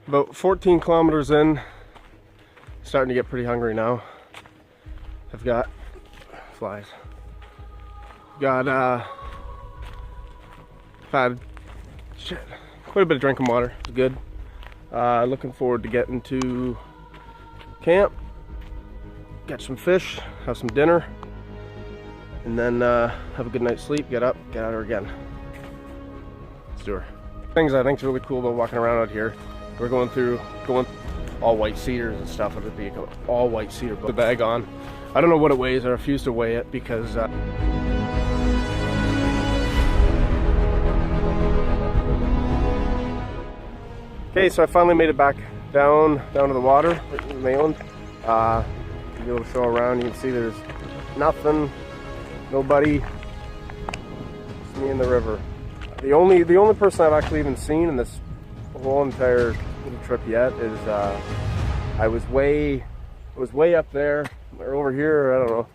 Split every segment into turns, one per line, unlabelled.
About 14 kilometers in, starting to get pretty hungry now. I've got flies. Got had quite a bit of drinking water. It's good. Looking forward to getting to camp, catch some fish, have some dinner, and then have a good night's sleep. Get up, get out here again. Let's do her. Things I think is really cool about walking around out here. We're going all white cedars and stuff. It'd be all white cedar. Put the bag on. I don't know what it weighs. I refuse to weigh it because okay, so I finally made it back down to the water, right in the Maitland. You'll be able to show around. You can see there's nothing, nobody. It's me in the river. The only person I've actually even seen in this whole entire little trip yet is I was way up there or over here, I don't know,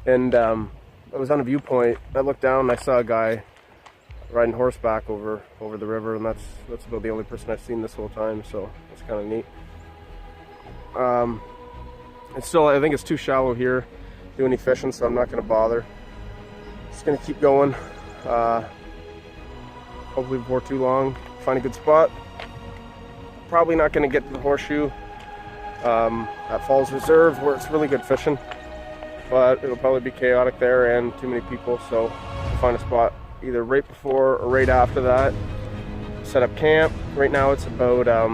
and I was on a viewpoint. I looked down and I saw a guy riding horseback over the river, and that's about the only person I've seen this whole time, so it's kind of neat. It's still, I think it's too shallow here to do any fishing, so I'm not going to bother. Just going to keep going. Hopefully before too long, find a good spot. Probably not going to get to the horseshoe at Falls Reserve where it's really good fishing, but it'll probably be chaotic there and too many people, so we'll find a spot either right before or right after that. Set up camp. Right now it's about I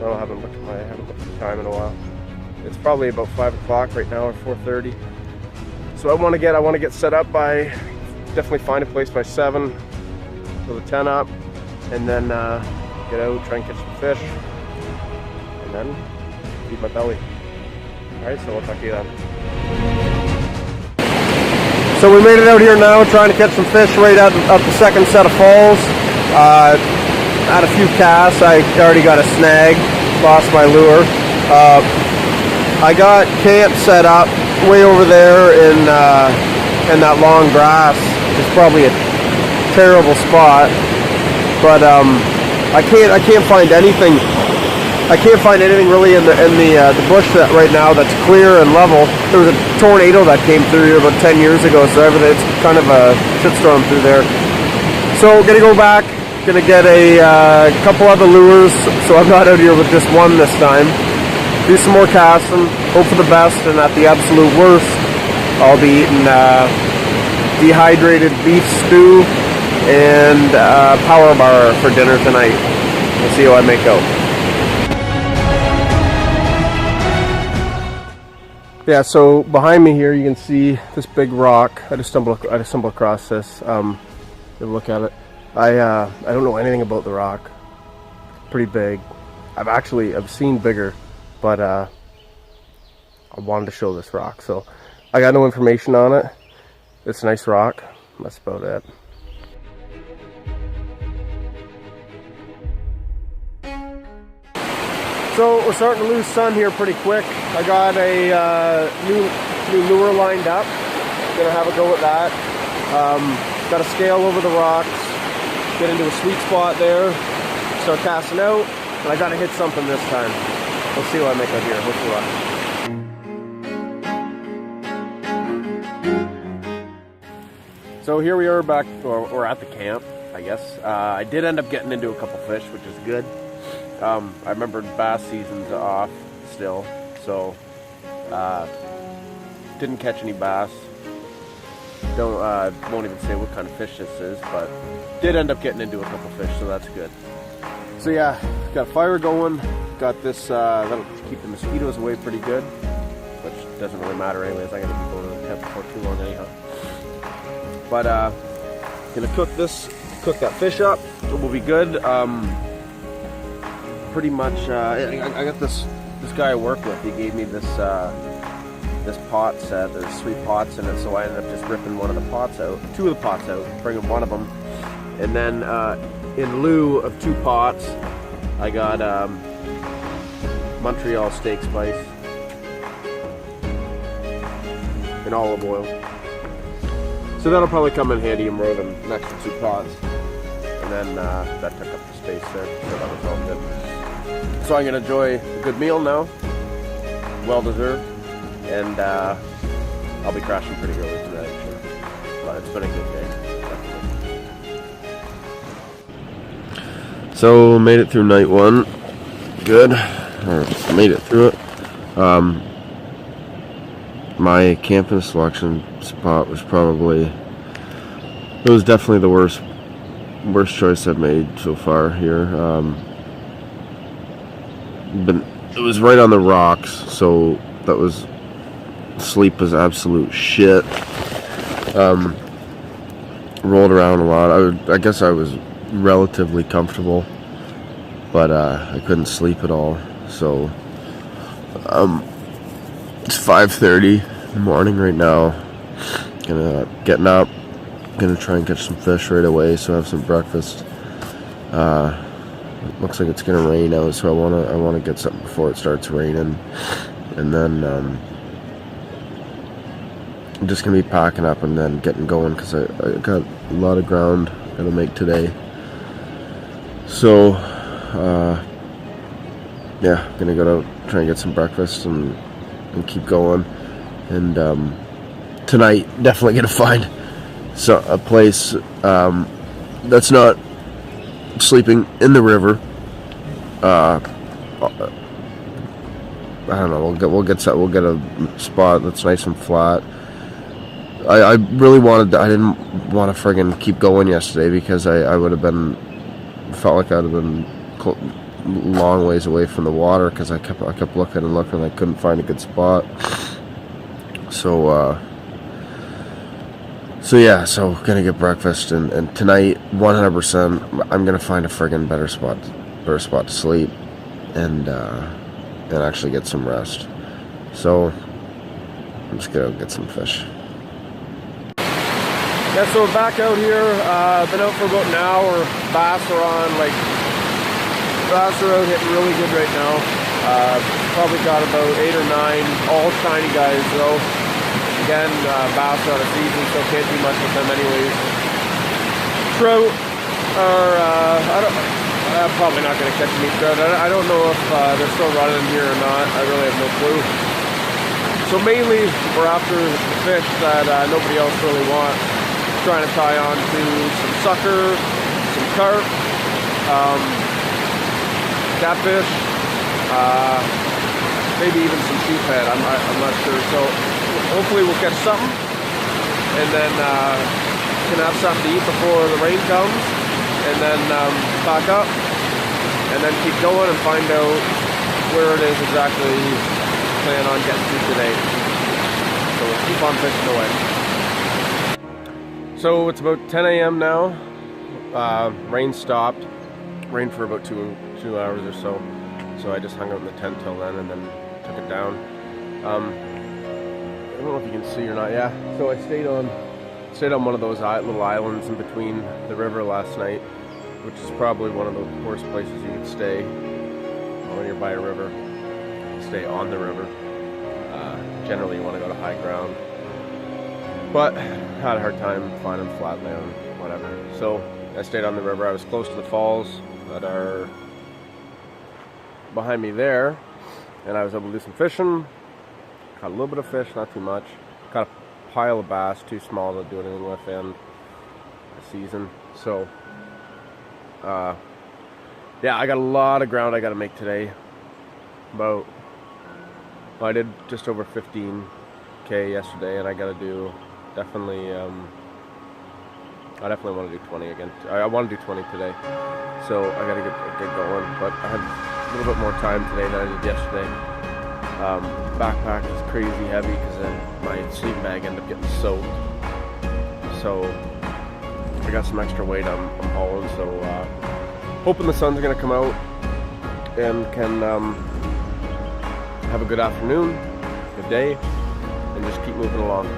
haven't looked at the time in a while. It's probably about 5 o'clock right now, or 4:30. So I want to get set up by, definitely find a place by 7, fill the tent up, and then get out, try and catch some fish, and then feed my belly. Alright, so I'll talk to you then. So we made it out here now, trying to catch some fish right up the second set of falls. Had a few casts. I already got a snag, lost my lure. I got camp set up way over there in that long grass. It's probably a terrible spot, but I can't find anything. I can't find anything really in the bush that right now that's clear and level. There was a tornado that came through here about 10 years ago, so it's kind of a shitstorm through there. So gonna go back, gonna get a couple other lures, so I'm not out here with just one this time. Do some more casting, hope for the best, and at the absolute worst, I'll be eating dehydrated beef stew and power bar for dinner tonight. We'll see how I make out. Yeah, so behind me here you can see this big rock. I just stumbled across this. Have a look at it. I don't know anything about the rock. Pretty big. I've seen bigger, but I wanted to show this rock. So I got no information on it. It's a nice rock. That's about it. So we're starting to lose sun here pretty quick. I got a new lure lined up. Gonna have a go at that. Got to scale over the rocks, get into a sweet spot there, start casting out, and I gotta hit something this time. We'll see what I make out here. Wish me luck. So here we are back, or we're at the camp, I guess. I did end up getting into a couple fish, which is good. I remember bass season's off still, so didn't catch any bass. Won't even say what kind of fish this is, but did end up getting into a couple fish, so that's good. So yeah, got a fire going, got this, that'll keep the mosquitoes away pretty good, which doesn't really matter anyways. I gotta be going to the camp before too long anyhow. But gonna cook that fish up, it will be good. Pretty much, I got this guy I work with. He gave me this pot set. There's 3 pots in it, so I ended up just ripping 2 of the pots out, bringing one of them, and then in lieu of 2 pots, I got Montreal steak spice and olive oil. So that'll probably come in handy and more than next to 2 pots. And then that took up the space there, so that was all good. So I'm gonna enjoy a good meal now, well deserved, and I'll be crashing pretty early tonight, I'm sure. But it's been a good day, definitely. So made it through night one, good, or made it through it. My camping selection spot was definitely the worst choice I've made so far here. But it was right on the rocks, so sleep was absolute shit. Rolled around a lot. I guess I was relatively comfortable, but I couldn't sleep at all. So it's 5:30 in the morning right now. Getting up, gonna try and catch some fish right away, so I have some breakfast. It looks like it's gonna rain out, so I wanna get something before it starts raining, and then I'm just gonna be packing up and then getting going because I got a lot of ground I gotta make today. So yeah, gonna go out, try and get some breakfast and keep going. And tonight, definitely gonna find a place that's not sleeping in the river. I don't know. We'll get a spot that's nice and flat. I really wanted. I didn't want to friggin' keep going yesterday because I would have felt like I'd have been long ways away from the water because I kept looking and looking and I couldn't find a good spot. So gonna get breakfast and tonight 100% I'm gonna find a friggin' better spot to sleep and actually get some rest. So I'm just gonna get some fish. Yeah, so we're back out here. Been out for about an hour. Bass are out hitting really good right now. Probably got about 8 or 9, all shiny guys though. Again, bass are out of season, so can't do much with them anyways. Trout are, I'm probably not going to catch any trout. I don't know if they're still running here or not. I really have no clue. So mainly, we're after the fish that nobody else really wants. Trying to tie on to some sucker, some carp, catfish, maybe even some sheephead. I'm not sure. So hopefully we'll catch something, and then can have something to eat before the rain comes, and then pack up, and then keep going and find out where it is exactly plan on getting to today. So we'll keep on fishing away. So it's about 10 a.m. now. Rain stopped. Rained for about two hours or so. So I just hung out in the tent till then and then took it down. I don't know if you can see or not. Yeah. So I stayed on one of those little islands in between the river last night, which is probably one of the worst places you could stay when you're by a river. Stay on the river. Generally, you want to go to high ground. But had a hard time finding flat land, whatever. So I stayed on the river. I was close to the falls that are behind me there, and I was able to do some fishing. Caught a little bit of fish, not too much. Caught a pile of bass, too small to do anything with in the season. So yeah, I got a lot of ground I got to make today. I did just over 15K yesterday, and I got to do. I definitely want to do 20 again. I want to do 20 today, so I got to get going. But I had a little bit more time today than I did yesterday. Backpack was crazy heavy because then my sleeping bag ended up getting soaked. So I got some extra weight I'm hauling. So hoping the sun's gonna come out and can have a good afternoon, good day, and just keep moving along.